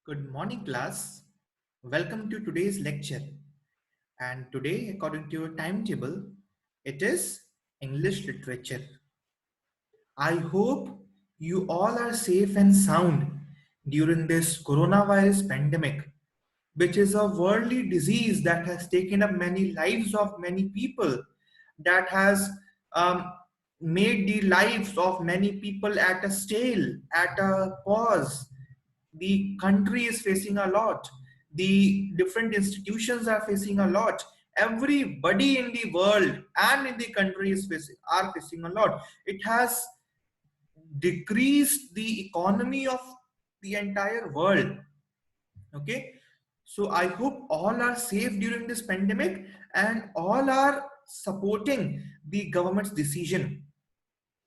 Good morning, class. Welcome to today's lecture. And today, according to your timetable, it is English literature. I hope you all are safe and sound during this coronavirus pandemic, which is a worldly disease that has taken up many lives of many people, that has um, made the lives of many people at a stale, at a pause. The country is facing a lot. The different institutions are facing a lot. Everybody in the world and in the country are facing a lot. It has decreased the economy of the entire world. Okay, so I hope all are safe during this pandemic and all are supporting the government's decision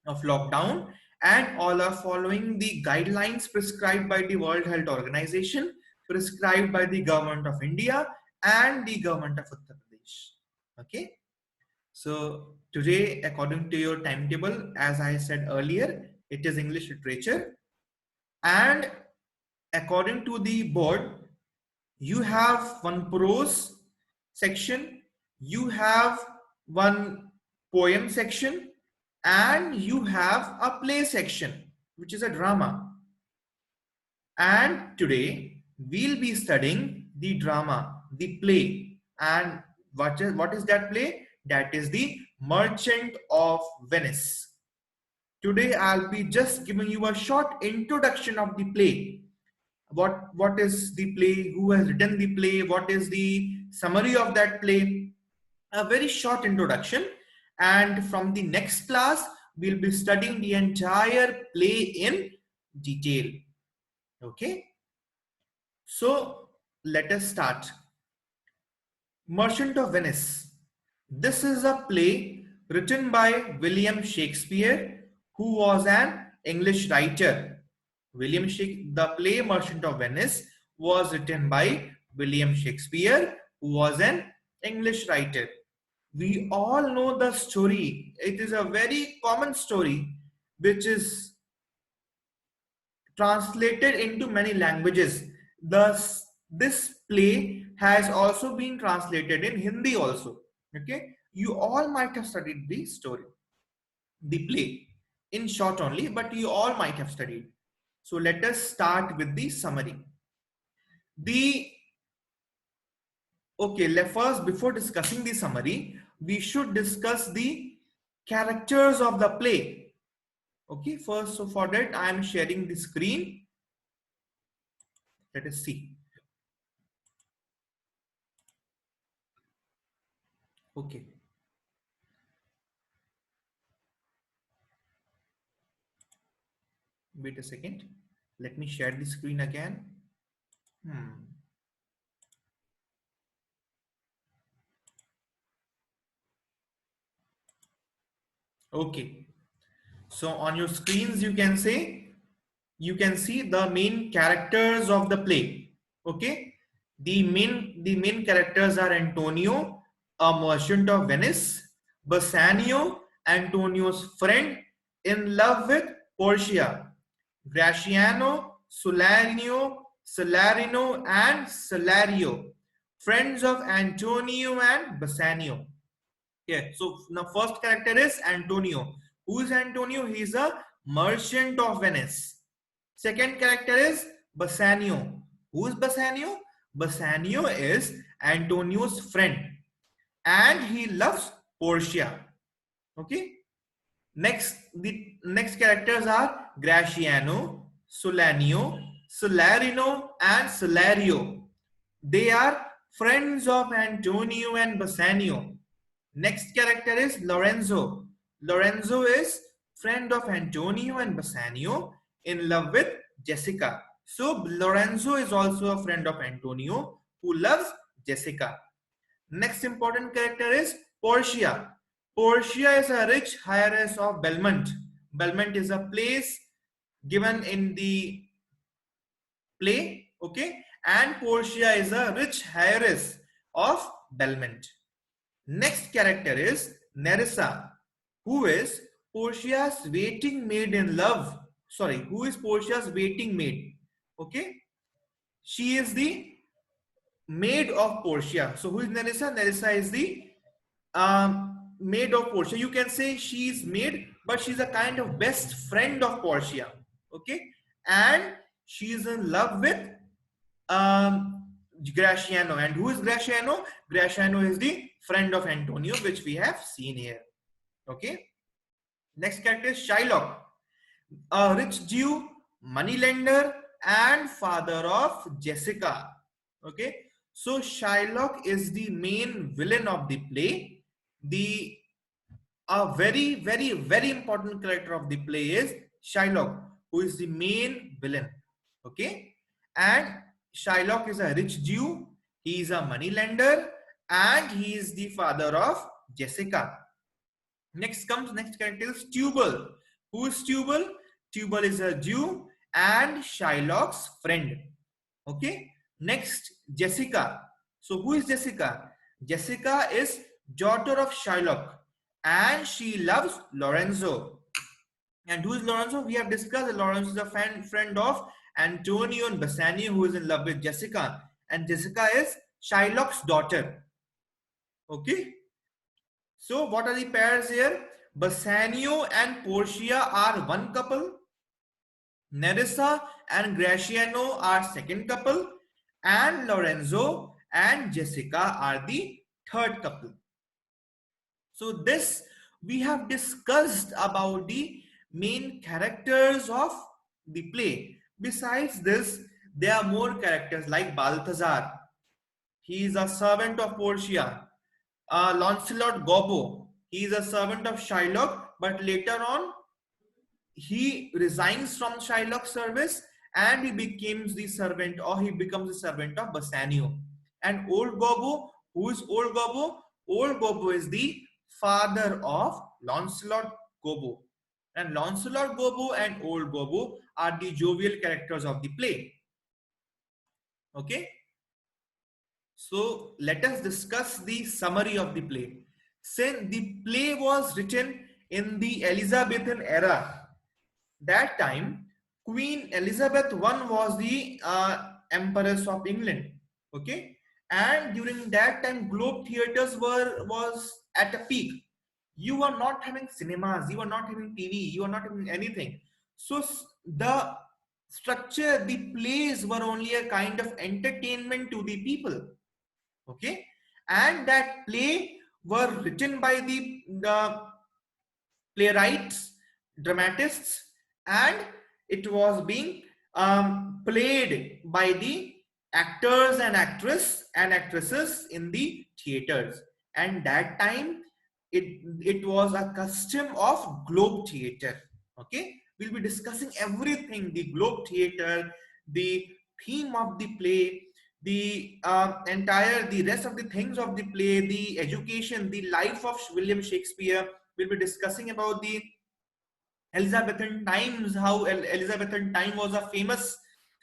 of lockdown, and all are following the guidelines prescribed by the World Health Organization, prescribed by the government of India and the government of Uttar Pradesh. Okay, so today, according to your timetable, as I said earlier, it is English literature, and according to the board, you have one prose section, you have one poem section, and you have a play section, which is a drama. And today we'll be studying the drama, the play. And what is that play? That is the Merchant of Venice. Today I'll be just giving you a short introduction of the play. What is the play, who has written the play, what is the summary of that play, a very short introduction. And from the next class we'll be studying the entire play in detail. Okay, so let us start. Merchant of Venice. This is a play written by William Shakespeare, who was an English writer. The play Merchant of Venice was written by William Shakespeare, who was an English writer. We all know the story. It is a very common story which is translated into many languages. Thus, this play has also been translated in Hindi also. Okay, you all might have studied the story, the play, in short only, but you all might have studied. So let us start with the summary. The first, before discussing the summary, we should discuss the characters of the play. Okay, first, so for that I am sharing the screen. Let us see. Okay. Wait a second. Let me share the screen again. Okay. So on your screens, you can see the main characters of the play. Okay. The main characters are Antonio, a merchant of Venice; Bassanio, Antonio's friend in love with Portia; Graciano, Salarino, and Salario, friends of Antonio and Bassanio. Yeah, so the first character is Antonio. Who is Antonio? He is a merchant of Venice. Second character is Bassanio. Who is Bassanio? Bassanio is Antonio's friend and he loves Portia. Okay. The next characters are Graciano, Solanio, Salarino, and Salario. They are friends of Antonio and Bassanio. Next character is Lorenzo. Lorenzo is friend of Antonio and Bassanio, in love with Jessica. So Lorenzo is also a friend of Antonio who loves Jessica. Next important character is Portia. Portia is a rich heiress of Belmont. Belmont is a place given in the play, okay? And Portia is a rich heiress of Belmont. Next character is Nerissa, who is Portia's waiting maid in love. Sorry, who is Portia's waiting maid? Okay, She is the maid of Portia. So who is Nerissa? Nerissa is the maid of Portia. You can say she is maid, but she's a kind of best friend of Portia. Okay, and she is in love with Gratiano. And who is Gratiano? Gratiano is the friend of Antonio, which we have seen here. Okay. Next character is Shylock, a rich Jew, moneylender, and father of Jessica. Okay. So Shylock is the main villain of the play. The a very, very, very important character of the play is Shylock, who is the main villain. Okay. And Shylock is a rich Jew, he is a moneylender, and he is the father of Jessica. Next character is Tubal. Who is Tubal? Tubal is a Jew and Shylock's friend. Okay. Next, Jessica. So who is Jessica? Jessica is daughter of Shylock and she loves Lorenzo. And who is Lorenzo? We have discussed that Lorenzo is a friend of Antonio and Bassanio, who is in love with Jessica. And Jessica is Shylock's daughter. Okay. So what are the pairs here? Bassanio and Portia are one couple. Nerissa and Gratiano are second couple. And Lorenzo and Jessica are the third couple. So this we have discussed about the main characters of the play. Besides this, there are more characters like Balthazar. He is a servant of Portia. Lancelot Gobbo. He is a servant of Shylock, but later on he resigns from Shylock's service and he becomes the servant, or he becomes the servant of Bassanio. And Old Gobbo, who is Old Gobbo? Old Gobbo is the father of Lancelot Gobbo. And Lancelot Gobbo and Old Gobbo are the jovial characters of the play. Okay. So let us discuss the summary of the play. Since the play was written in the Elizabethan era, that time Queen Elizabeth I was the Empress of England. Okay, and during that time, Globe theaters was at a peak. You are not having cinemas, you are not having TV, you are not having anything. So the structure, the plays were only a kind of entertainment to the people. Okay, and that play were written by the playwrights, dramatists, and it was being played by the actors and actresses in the theaters. And that time it was a custom of Globe Theatre. Okay, we'll be discussing everything: the Globe Theatre, the theme of the play, the the rest of the things of the play, the education, the life of William Shakespeare. We'll be discussing about the Elizabethan times, how Elizabethan time was a famous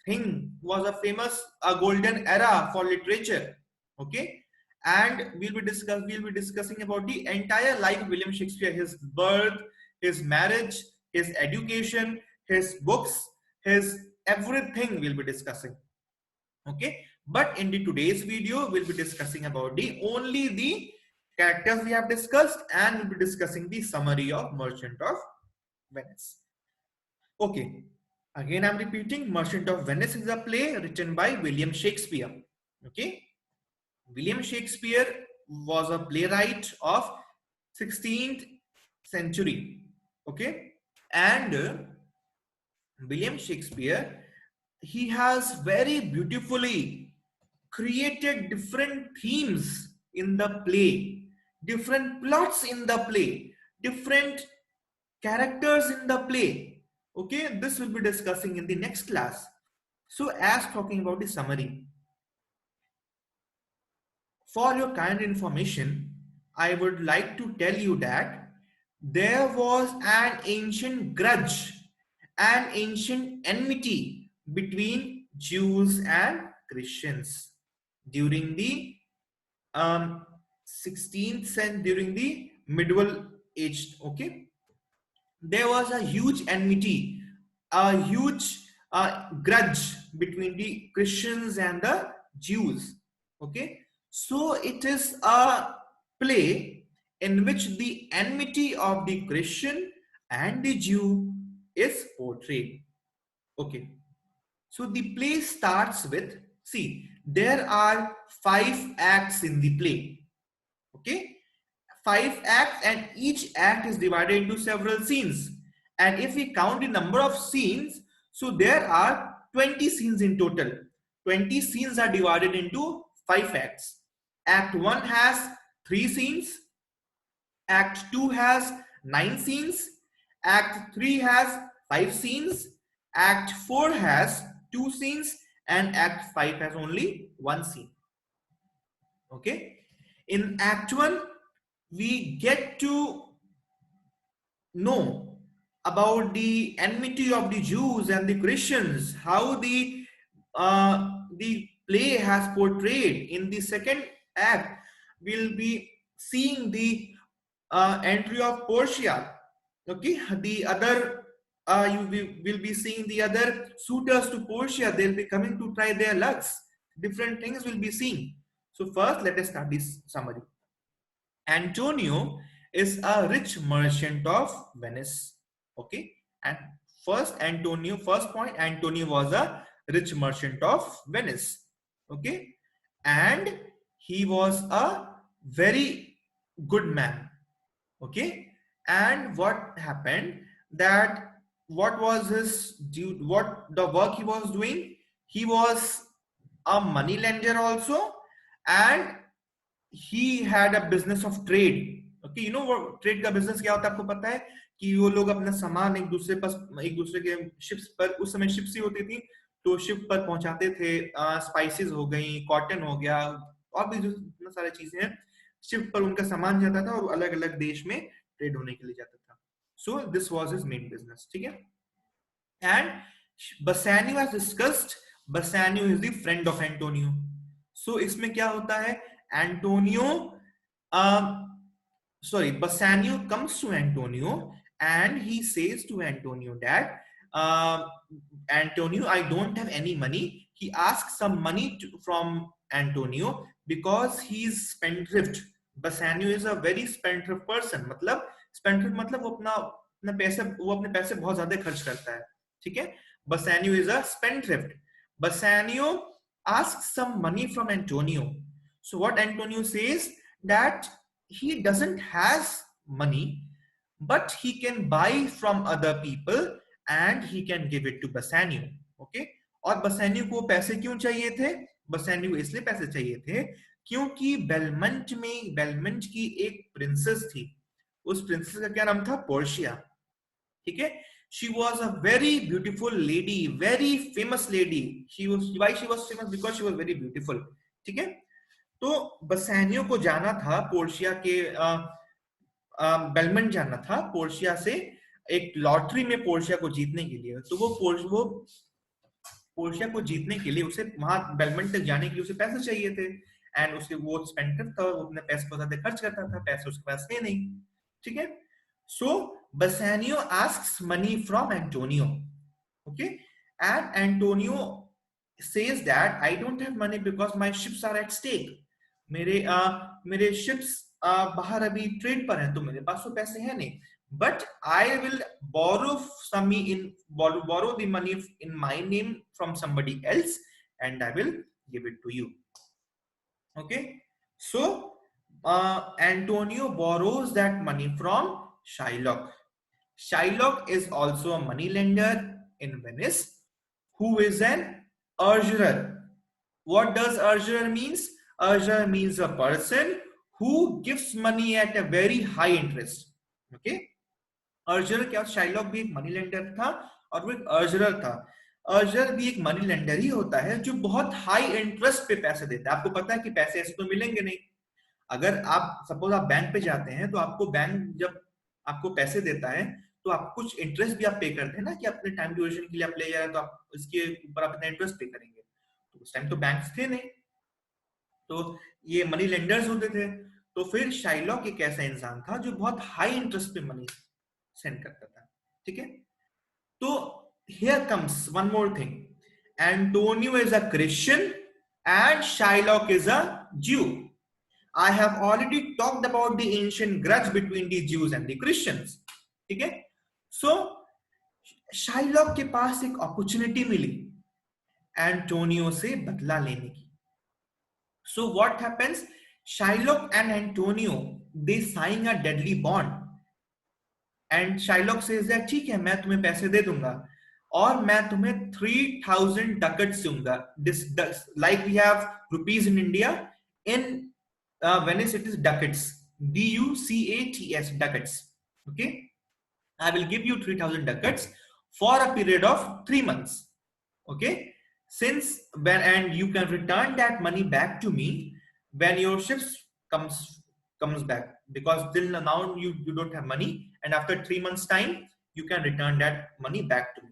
thing, was a famous golden era for literature. Okay, and we'll be discussing about the entire life of William Shakespeare: his birth, his marriage, his education, his books, his everything we'll be discussing. Okay, but in the today's video we'll be discussing about only the characters we have discussed, and we'll be discussing the summary of Merchant of Venice. Okay, again I'm repeating, Merchant of Venice is a play written by William Shakespeare. Okay, William Shakespeare was a playwright of 16th century. Okay, and William Shakespeare, he has very beautifully created different themes in the play, different plots in the play, different characters in the play. Okay, this will be discussing in the next class. So as talking about the summary, for your kind information, I would like to tell you that there was an ancient grudge, an ancient enmity between Jews and Christians during the 16th century, during the medieval age. Okay, there was a huge enmity, a huge grudge between the Christians and the Jews. Okay, so it is a play in which the enmity of the Christian and the Jew is portrayed. Okay, so the play starts with, see, there are 5 acts in the play. Okay, 5 acts, and each act is divided into several scenes. And if we count the number of scenes, so there are 20 scenes in total. 20 scenes are divided into 5 acts. Act 1 has 3 scenes. Act 2 has 9 scenes. Act 3 has 5 scenes. Act 4 has 2 scenes. And Act 5 has only 1 scene. Okay. In Act 1, we get to know about the enmity of the Jews and the Christians, how the play has portrayed. In the second act, we'll be seeing the entry of Portia. Okay, the other will be seeing the other suitors to Portia. They'll be coming to try their lucks. Different things will be seen. So first, let us start this summary. Antonio is a rich merchant of Venice. Okay, and first point, Antonio was a rich merchant of Venice. Okay, and he was a very good man. Okay, and what happened, that what was his due, what the work he was doing? He was a money lender also, and he had a business of trade. Okay, you know what trade का business क्या होता है, आपको पता है कि वो लोग अपना सामान एक दूसरे के शिप्स पर, उस समय शिप्स ही होती थी, तो शिप पर पहुंचाते थे। स्पाइसेस हो गई, कॉटन हो गया, और भी जो इतना सारी चीजें हैं, शिप पर उनका सामान जाता था और अलग अलग देश में ट्रेड होने के लिए जाता था। So this was his main business. ठीक है, and Bassanio has discussed, Bassanio is the friend of Antonio. So इसमें क्या होता है, Antonio Bassanio comes to Antonio and he says to Antonio that Antonio, I don't have any money. He asks some money from Antonio because he is spendthrift. Bassanio is a very spendthrift person. मतलब spendthrift मतलब वो अपने पैसे बहुत ज्यादा खर्च करता है। ठीक है, Bassanio is a spendthrift. Bassanio asks some money from Antonio. So what Antonio says, that he doesn't has money, but he can buy from other people and he can give it to Bassanio. Okay, और Bassanio को पैसे क्यों चाहिए थे? Bassanio को इसलिए पैसे चाहिए थे क्योंकि बेलमंट की एक प्रिंसेस थी। उस प्रिंसेस का क्या नाम था? पोर्शिया। ठीक है, she was a very beautiful lady, very famous lady. Why she was famous? Because she was very beautiful. ठीक है, तो बसानियो को जाना था पोर्शिया के बेलमंट जाना था पोर्शिया से एक लॉटरी में पोर्शिया को जीतने के लिए। तो वो पोर्शिया को जीतने के लिए उसे वहां बेलमंट तक जाने के लिए उसे पैसे चाहिए थे, एंड उसके वो स्पेंडर था, वो अपने पैसे को ज्यादा खर्च करता था, पैसे उसके पास थे नहीं। ठीक है, सो Bassanio asks money from Antonio. Okay, and Antonio says that I don't have money because my ships are at stake. मेरे ships बाहर अभी ट्रेड पर हैं, तो मेरे पास तो पैसे हैं नहीं, but I will borrow the money in my name from somebody else and I will give it to you. Okay, so Antonio borrows that money from Shylock. Shylock is also a money lender in Venice who is an usurer. What does usurer means? Usurer means a person who gives money at a very high interest. Okay, usurer क्या? Shylock भी एक money lender था और वो एक usurer था। usurer भी एक money lender ही होता है जो बहुत high interest पे पैसे देता है। आपको पता है कि पैसे ऐसे तो मिलेंगे नहीं। अगर आप सपोज आप बैंक पे जाते हैं तो आपको बैंक जब आपको पैसे देता है तो आप कुछ इंटरेस्ट भी आप पे करते हैं ना, कि अपने टाइम ड्यूरेशन के लिए आप ले जा रहे हैं तो आप इसके ऊपर अपना इंटरेस्ट पे करेंगे। तो उस टाइम तो बैंक्स थे नहीं, तो ये मनी लेंडर्स होते थे। तो फिर शाइलॉक एक ऐसा इंसान था जो बहुत हाई इंटरेस्ट पे मनी सेंड करता था। ठीक है, तो here comes one more thing. Antonio is a Christian and Shylock is a Jew. I have already talked about the ancient grudge between the Jews and the Christians. ठीक है? So Shylock के पास एक opportunity मिली Antonio से बदला लेने की. So what happens? Shylock and Antonio, they sign a deadly bond. And Shylock says that ठीक है, मैं तुम्हें पैसे दे दूंगा और मैं तुम्हें 3000 ducats दूंगा. This like we have rupees in India. In Venice it is ducats. DUCATS, ducats. Okay, I will give you 3000 ducats for a period of 3 months. Okay, since when, and you can return that money back to me when your ships comes back, because till now you don't have money, and after 3 months time you can return that money back to me.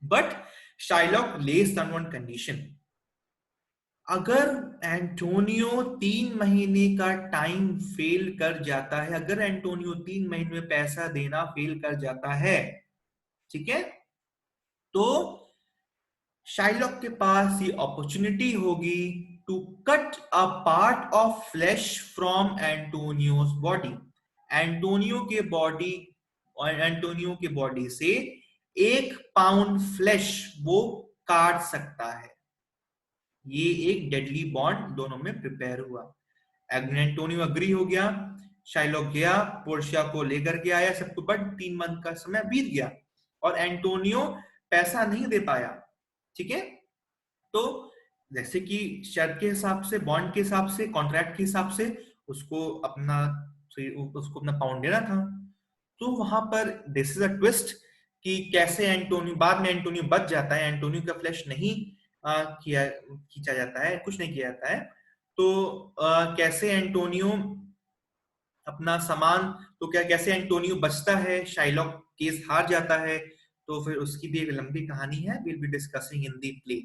But Shylock lays on one condition. अगर Antonio 3 महीने का time fail कर जाता है, अगर Antonio 3 महीने में पैसा देना फेल कर जाता है, ठीक है, तो शाइलॉक के पास ये अपॉर्चुनिटी होगी to cut a part of flesh from Antonio's body. Antonio के बॉडी से 1 पाउंड फ्लैश वो काट सकता है. ये एक डेडली बॉन्ड दोनों में प्रिपेयर हुआ. एंटोनियो अग्री हो गया, शाइलॉक गया, पोर्शिया को लेकर के आया, सब कुछ, बट 3 मंथ का समय बीत गया और एंटोनियो पैसा नहीं दे पाया. ठीक है, तो जैसे कि शर्त के हिसाब से, बॉन्ड के हिसाब से, कॉन्ट्रैक्ट के हिसाब से उसको अपना पाउंड देना था. तो वहां पर दिस इज अ ट्विस्ट कि कैसे एंटोनियो, बाद में एंटोनियो बच जाता है, एंटोनियो का फ्लैश नहीं खींचा जाता है, कुछ नहीं किया जाता है. तो कैसे एंटोनियो अपना सामान, तो क्या कैसे एंटोनियो बचता है, शाइलॉक केस हार जाता है, तो फिर उसकी भी एक लंबी कहानी है. Will be discussing in the play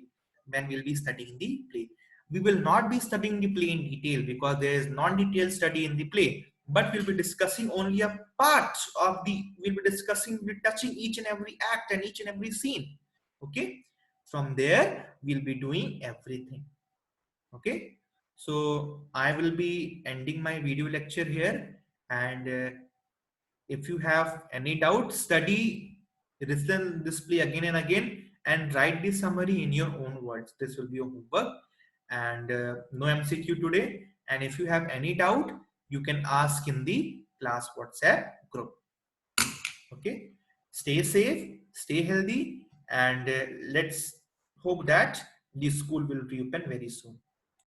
when we'll be studying the play. We will not be studying the play in detail because there is non-detailed study in the play, but we'll be discussing only a part of the, we'll be discussing, we'll be touching each and every act and each and every scene. Okay, from there we'll be doing everything. Okay, so I will be ending my video lecture here, and if you have any doubt, study, listen this play again and again, and write the summary in your own words. This will be your homework, and no MCQ today. And if you have any doubt, you can ask in the class WhatsApp group. Okay, stay safe, stay healthy, and let's hope that the school will reopen very soon.